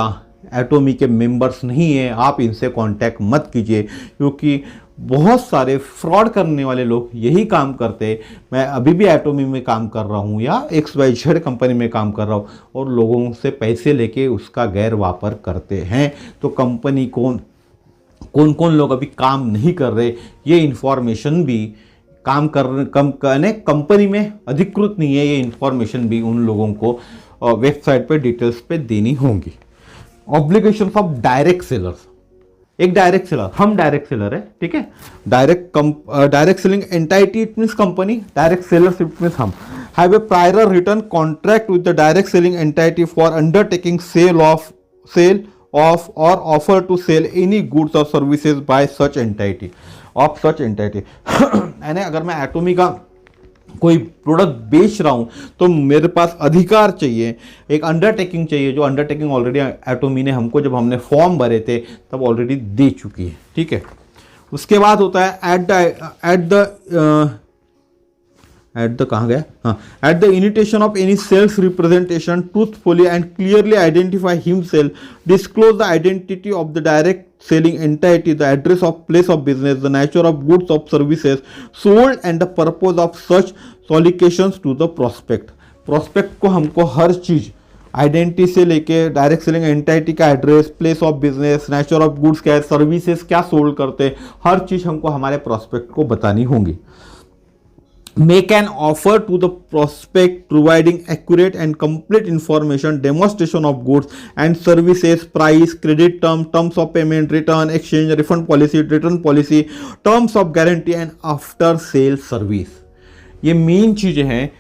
एटोमी के मेंबर्स नहीं है, आप इनसे कांटेक्ट मत कीजिए क्योंकि बहुत सारे फ्रॉड करने वाले लोग यही काम करते हैं। मैं अभी भी एटोमी में काम कर रहा हूँ या XYZ कंपनी में काम कर रहा हूँ और लोगों से पैसे लेके उसका गैर वापर करते हैं। तो कंपनी को कौन कौन लोग अभी काम नहीं कर रहे, ये इंफॉर्मेशन भी कंपनी में अधिकृत नहीं है, ये इंफॉर्मेशन भी उन लोगों को वेबसाइट पे डिटेल्स पे देनी होंगी। Obligations of direct sellers. एक डायरेक्ट सेलर, हम डायरेक्ट सेलर है, ठीक है, direct selling entity it means company, direct sellers it means हम have a prior written contract with the direct selling entity for undertaking sale of or offer to sell any goods or services by such entity of such entity। यानी अगर मैं Atomy का कोई product बेच रहा हूं तो मेरे पास अधिकार चाहिए, एक अंडरटेकिंग चाहिए, जो अंडरटेकिंग ऑलरेडी एटोमी ने हमको जब हमने फॉर्म भरे थे तब ऑलरेडी दे चुकी है। ठीक है, उसके बाद होता है at the initiation of any sales representation truthfully and clearly identify himself, disclose the identity of the direct selling entity, the address of place of business, the nature of goods or services sold and the purpose of such solicitations to the prospect। Prospect को हमको हर चीज identity से लेके direct selling entity का address, place of business, nature of goods क्या है, services क्या sold करते हैं, हर चीज हमको हमारे प्रोस्पेक्ट को बतानी होंगी। Make an offer to the prospect providing accurate and complete information, demonstration of goods and services, price, credit terms of payment, return, exchange, refund policy, return policy, terms of guarantee and after sale service। ये main चीजें हैं।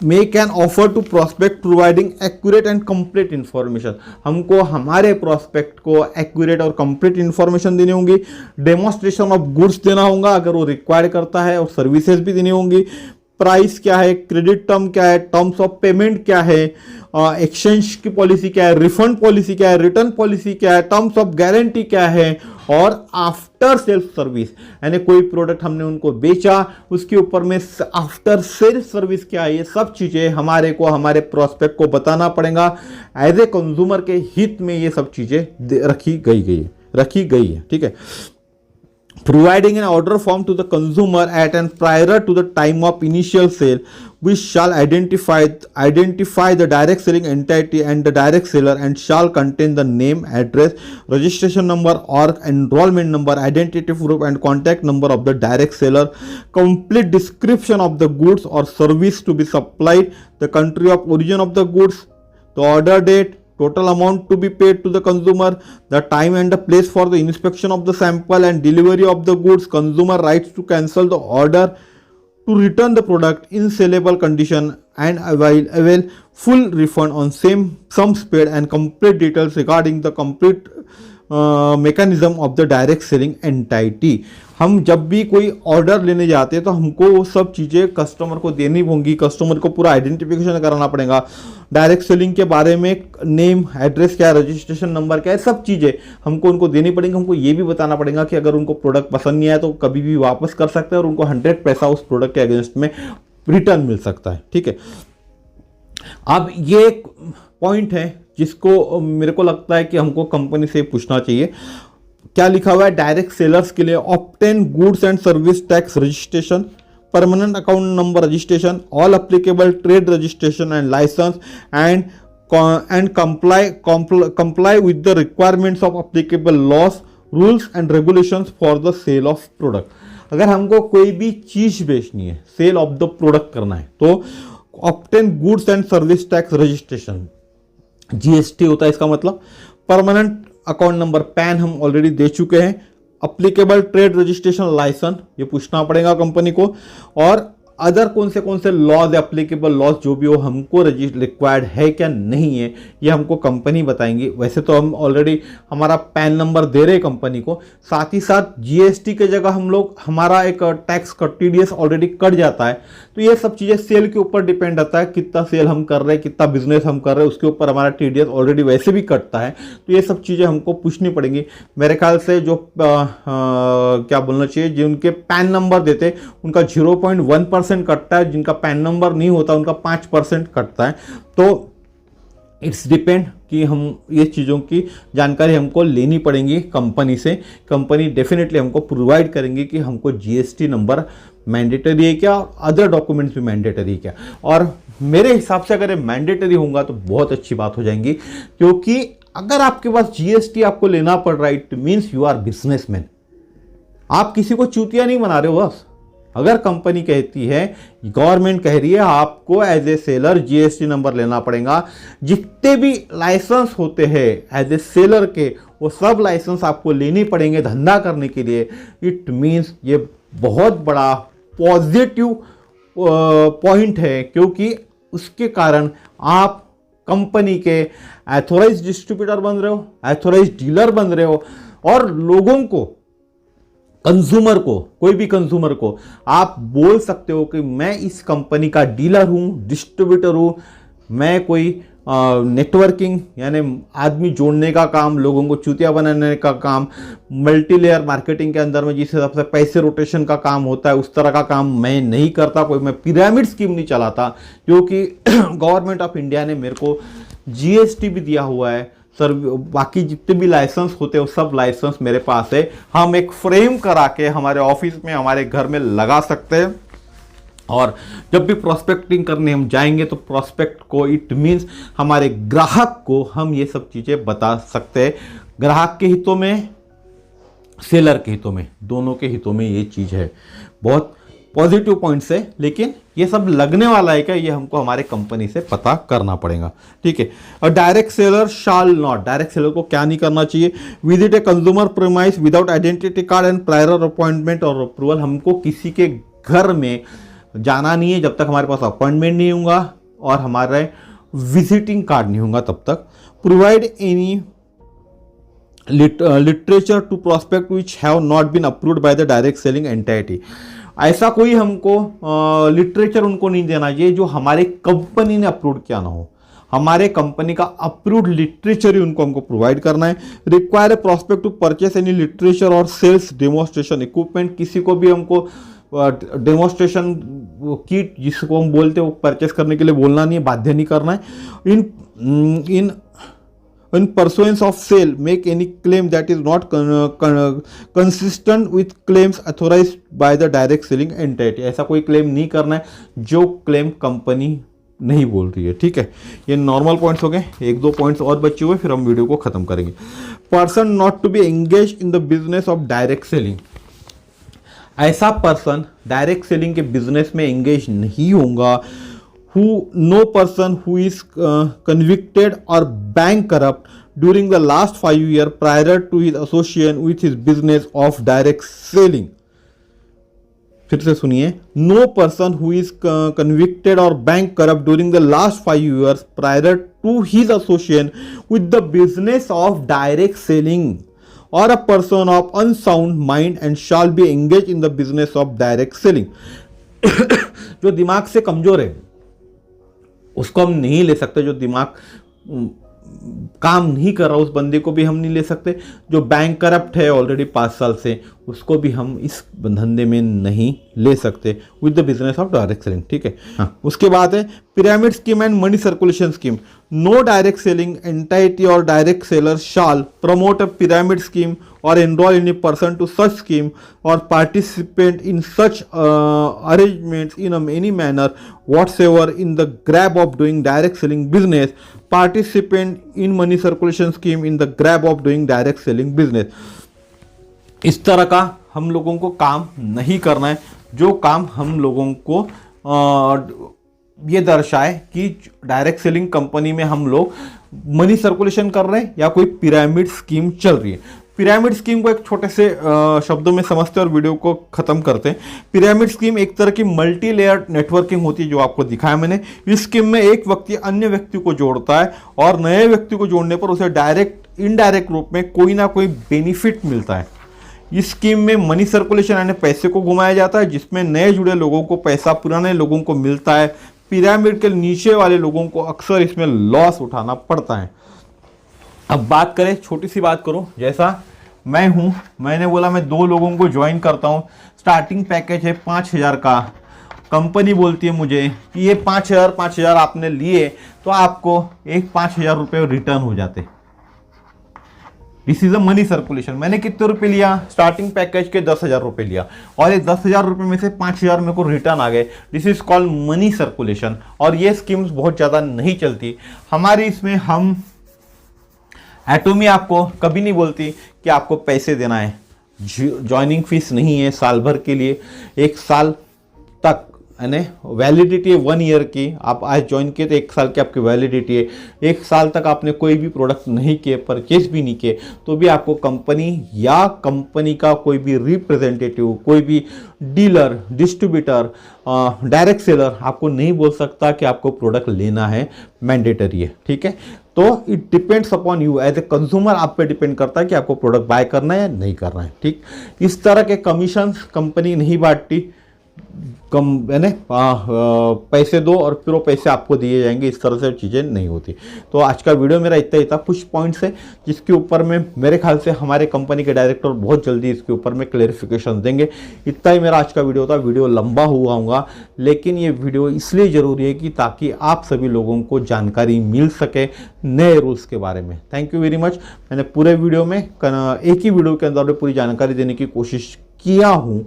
Make an offer to prospect providing accurate and complete information, हमको हमारे prospect को accurate और complete information देनी होंगी। Demonstration of goods देना होगा अगर वो रिक्वायर्ड करता है, और सर्विसेज भी देनी होंगी। प्राइस क्या है, क्रेडिट टर्म क्या है, टर्म्स ऑफ पेमेंट क्या है, एक्सचेंज की पॉलिसी क्या है, रिफंड पॉलिसी क्या है, रिटर्न पॉलिसी क्या है, टर्म्स ऑफ गारंटी क्या है, और आफ्टर सेल्स सर्विस, यानी कोई प्रोडक्ट हमने उनको बेचा उसके ऊपर में आफ्टर सेल्स सर्विस क्या है, ये सब चीजें हमारे को हमारे प्रोस्पेक्ट को बताना पड़ेगा। एज ए कंज्यूमर के हित में ये सब चीजें रखी गई है। ठीक है। Providing an order form to the consumer at and prior to the time of initial sale, which shall identify the direct selling entity and the direct seller, and shall contain the name, address, registration number or enrollment number, identity proof and contact number of the direct seller, complete description of the goods or service to be supplied, the country of origin of the goods, the order date, total amount to be paid to the consumer, the time and the place for the inspection of the sample and delivery of the goods, consumer rights to cancel the order, to return the product in saleable condition and avail full refund on sums paid, and complete details regarding the complete mechanism of the direct selling entity। हम जब भी कोई order लेने जाते हैं तो हमको वो सब चीज़ें कस्टमर को देनी होंगी, कस्टमर को पूरा आइडेंटिफिकेशन कराना पड़ेगा। डायरेक्ट सेलिंग के बारे में नेम, एड्रेस क्या है, रजिस्ट्रेशन नंबर क्या है, सब चीज़ें हमको उनको देनी पड़ेंगी। हमको ये भी बताना पड़ेगा कि अगर उनको प्रोडक्ट पसंद नहीं आया तो कभी भी वापस कर सकते हैं और उनको 100 पैसा उस प्रोडक्ट के अगेंस्ट में रिटर्न मिल सकता है। ठीक है। अब ये एक पॉइंट है जिसको मेरे को लगता है कि हमको कंपनी से पूछना चाहिए। क्या लिखा हुआ है डायरेक्ट सेलर्स के लिए? Obtain goods and service tax registration, permanent account number registration, all applicable trade registration and licence, and comply with the requirements of applicable laws, rules and regulations for the sale of product. अगर हमको कोई भी चीज बेचनी है, cell of the product करना है, तो obtain goods and service tax registration, GST होता है इसका मतलब। परमानेंट अकाउंट नंबर पैन हम ऑलरेडी दे चुके हैं। अप्लीकेबल ट्रेड रजिस्ट्रेशन लाइसेंस ये पूछना पड़ेगा कंपनी को, और अदर कौन से लॉज, एप्लीकेबल लॉज जो भी हो हमको रिक्वायर्ड है क्या नहीं है, ये हमको कंपनी बताएंगी। वैसे तो हम ऑलरेडी हमारा पैन नंबर दे रहे कंपनी को, साथ ही साथ जीएसटी के जगह हम लोग हमारा एक टैक्स का टीडीएस ऑलरेडी कट जाता है। तो ये सब चीज़ें सेल के ऊपर डिपेंड रहता है, कितना सेल हम कर रहे हैं, कितना बिजनेस हम कर रहे हैं, उसके ऊपर हमारा टीडीएस ऑलरेडी वैसे भी कटता है। तो ये सब चीज़ें हमको पूछनी पड़ेंगी। मेरे ख्याल से जो क्या बोलना चाहिए, जिनके पैन नंबर देते उनका 0.1% कटता है, जिनका पैन नंबर नहीं होता उनका 5% कटता है। तो इट्स डिपेंड कि हम ये चीज़ों की जानकारी हमको लेनी पड़ेंगी कंपनी से। कंपनी डेफिनेटली हमको प्रोवाइड करेंगे कि हमको जीएसटी नंबर मैंडेटरी है क्या, और अदर डॉक्यूमेंट्स भी मैंडेटरी है क्या। और मेरे हिसाब से अगर ये मैंडेटरी होगा तो बहुत अच्छी बात हो जाएंगी, क्योंकि अगर आपके पास जीएसटी आपको लेना पड़ रहा है, it means you are businessman. आप किसी को चूतिया नहीं बना रहे हो। बस अगर कंपनी कहती है, गवर्नमेंट कह रही है आपको as a seller GST number लेना पड़ेगा, जितने भी लाइसेंस होते हैं एज ए सेलर के वो सब लाइसेंस आपको लेने पड़ेंगे धंधा करने के लिए। इट मीन्स ये बहुत बड़ा पॉजिटिव पॉइंट है, क्योंकि उसके कारण आप कंपनी के एथोराइज डिस्ट्रीब्यूटर बन रहे हो, एथोराइज डीलर बन रहे हो, और लोगों को, कंज्यूमर को, कोई भी कंज्यूमर को आप बोल सकते हो कि मैं इस कंपनी का डीलर हूं, डिस्ट्रीब्यूटर हूं। मैं कोई नेटवर्किंग यानी आदमी जोड़ने का काम, लोगों को चूतिया बनाने का काम, मल्टी लेयर मार्केटिंग के अंदर में जिस हिसाब से पैसे रोटेशन का काम होता है उस तरह का काम मैं नहीं करता। कोई मैं पिरामिड स्कीम नहीं चलाता, क्योंकि गवर्नमेंट ऑफ इंडिया ने मेरे को जीएसटी भी दिया हुआ है। सर बाकी जितने भी लाइसेंस होते हैं वो सब लाइसेंस मेरे पास है। हम एक फ्रेम करा के हमारे ऑफिस में, हमारे घर में लगा सकते हैं, और जब भी प्रोस्पेक्टिंग करने हम जाएंगे तो प्रोस्पेक्ट को, इट मीन्स हमारे ग्राहक को हम ये सब चीज़ें बता सकते हैं। ग्राहक के हितों में, सेलर के हितों में, दोनों के हितों में ये चीज़ है। बहुत पॉजिटिव पॉइंट्स है, लेकिन ये सब लगने वाला है क्या, ये हमको हमारे कंपनी से पता करना पड़ेगा। ठीक है। और direct seller shall not, direct seller को क्या नहीं करना चाहिए? Visit a consumer premise without identity card and prior appointment और अप्रूवल। हमको किसी के घर में जाना नहीं है जब तक हमारे पास अपॉइंटमेंट नहीं होगा और हमारा विजिटिंग कार्ड नहीं होगा तब तक। Provide any literature to prospect which have not been approved by the direct selling entity. ऐसा कोई हमको लिटरेचर उनको नहीं देना चाहिए जो हमारे कंपनी ने अप्रूव किया ना हो। हमारे कंपनी का अप्रूव्ड लिटरेचर ही उनको हमको प्रोवाइड करना है। Require a prospect to purchase any literature और सेल्स डेमोन्स्ट्रेशन इक्विपमेंट। किसी को भी हमको डेमोन्स्ट्रेशन किट जिसको हम बोलते हैं वो परचेस करने के लिए बोलना नहीं है, बाध्य नहीं करना है। In pursuance of sale, make any claim that is not consistent with claims authorized by the direct selling entity। ऐसा कोई क्लेम नहीं करना है जो क्लेम कंपनी नहीं बोल रही है, ठीक है। ये नॉर्मल पॉइंट्स हो गए, एक दो पॉइंट्स और बचे हुए फिर हम वीडियो को खत्म करेंगे। Person not to be engage in the business of direct selling. ऐसा पर्सन डायरेक्ट सेलिंग के बिजनेस में एंगेज नहीं होगा। No person who is convicted or bankrupt during the last 5 years prior to his association with his business of direct selling। फिर से सुनिए, no person who is convicted or bankrupt during the last 5 years prior to his association with the business of direct selling or a person of unsound mind and shall be engaged in the business of direct selling। जो दिमाग से कमजोर है उसको हम नहीं ले सकते। जो दिमाग काम नहीं कर रहा उस बंदे को भी हम नहीं ले सकते। जो बैंक करप्ट है ऑलरेडी 5 साल से उसको भी हम इस धंधे में नहीं ले सकते with the business of direct selling, ठीक है। हाँ, उसके बाद है pyramid scheme and money circulation scheme. No direct selling entity और direct seller shall promote a pyramid scheme और enrol in a person to such scheme और participate in such arrangements in any manner whatsoever in the grab of doing direct selling business, participant in money circulation scheme in the grab of doing direct selling business। इस तरह का हम लोगों को काम नहीं करना है जो काम हम लोगों को ये दर्शाए कि डायरेक्ट सेलिंग कंपनी में हम लोग मनी सर्कुलेशन कर रहे हैं या कोई पिरामिड स्कीम चल रही है। पिरामिड स्कीम को एक छोटे से शब्दों में समझते हैं और वीडियो को खत्म करते हैं। पिरामिड स्कीम एक तरह की मल्टी लेयर नेटवर्किंग होती है जो आपको दिखाया मैंने। इस स्कीम में एक व्यक्ति अन्य व्यक्ति को जोड़ता है और नए व्यक्ति को जोड़ने पर उसे डायरेक्ट इनडायरेक्ट रूप में कोई ना कोई बेनिफिट मिलता है। इस स्कीम में मनी सर्कुलेशन यानी पैसे को घुमाया जाता है जिसमें नए जुड़े लोगों को पैसा पुराने लोगों को मिलता है। पिरामिड के नीचे वाले लोगों को अक्सर इसमें लॉस उठाना पड़ता है। अब बात करें, छोटी सी बात करूं, जैसा मैं हूं, मैंने बोला मैं 2 लोगों को ज्वाइन करता हूं। स्टार्टिंग पैकेज है 5000 का। कंपनी बोलती है मुझे कि ये 5000 आपने लिए तो आपको एक 5000 रुपये रिटर्न हो जाते। This is a money circulation. मैंने कितने रुपए लिया? स्टार्टिंग पैकेज के 10,000 रुपए लिया और ये 10,000 रुपए में से 5,000 मेरे को रिटर्न आ गए। This is called money circulation. और ये स्कीम्स बहुत ज़्यादा नहीं चलती हमारी। इसमें हम एटोमी आपको कभी नहीं बोलती कि आपको पैसे देना है। ज्वाइनिंग फीस नहीं है साल भर के लिए, 1 साल तक यानी वैलिडिटी है 1 ईयर की। आप आज ज्वाइन किए तो 1 साल की आपकी वैलिडिटी है। 1 साल तक आपने कोई भी प्रोडक्ट नहीं किए, परचेज भी नहीं किए, तो भी आपको कंपनी या कंपनी का कोई भी रिप्रेजेंटेटिव, कोई भी डीलर, डिस्ट्रीब्यूटर, डायरेक्ट सेलर आपको नहीं बोल सकता कि आपको प्रोडक्ट लेना है। मैंडेटरी है, ठीक है। तो it depends upon you as a consumer, आप पे डिपेंड करता है कि आपको प्रोडक्ट बाय करना है या नहीं करना है, ठीक। इस तरह के कमीशन कंपनी नहीं बांटती। कम यानी पैसे दो और फिर वो पैसे आपको दिए जाएंगे, इस तरह से चीज़ें नहीं होती। तो आज का वीडियो मेरा इतना ही था, कुछ पॉइंट्स है जिसके ऊपर में मेरे ख्याल से हमारे कंपनी के डायरेक्टर बहुत जल्दी इसके ऊपर में क्लेरिफिकेशन देंगे। इतना ही मेरा आज का वीडियो था। वीडियो लंबा हुआ होगा लेकिन ये वीडियो इसलिए ज़रूरी है कि ताकि आप सभी लोगों को जानकारी मिल सके नए रूल्स के बारे में। Thank you very much. मैंने पूरे वीडियो में एक ही वीडियो के अंदर पूरी जानकारी देने की कोशिश किया हूँ।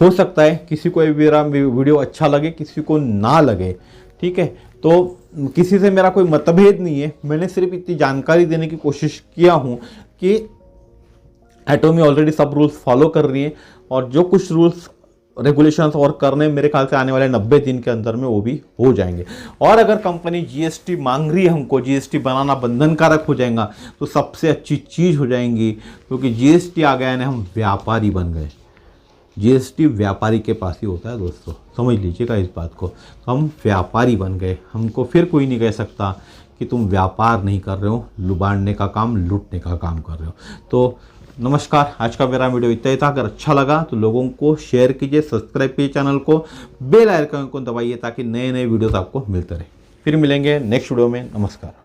हो सकता है किसी को मेरा वीडियो अच्छा लगे, किसी को ना लगे, ठीक है। तो किसी से मेरा कोई मतभेद नहीं है। मैंने सिर्फ इतनी जानकारी देने की कोशिश किया हूँ कि एटोमी ऑलरेडी सब रूल्स फॉलो कर रही है और जो कुछ रूल्स रेगुलेशंस और करने मेरे ख्याल से आने वाले 90 दिन के अंदर में वो भी हो जाएंगे। और अगर कंपनी जीएसटी मांग रही है हमको, जीएसटी बनाना बंधनकारक हो जाएगा तो सबसे अच्छी चीज़ हो जाएंगी, क्योंकि जीएसटी आ गया यानी हम व्यापारी बन गए। जीएसटी व्यापारी के पास ही होता है दोस्तों, समझ लीजिएगा इस बात को। तो हम व्यापारी बन गए, हमको फिर कोई नहीं कह सकता कि तुम व्यापार नहीं कर रहे हो, लुबाड़ने का काम, लूटने का काम कर रहे हो। तो नमस्कार, आज का मेरा वीडियो इतना ही था। अगर अच्छा लगा तो लोगों को शेयर कीजिए, सब्सक्राइब कीजिए चैनल को, बेल आइकन को दबाइए ताकि नए नए वीडियोस आपको मिलते रहे। फिर मिलेंगे नेक्स्ट वीडियो में। नमस्कार।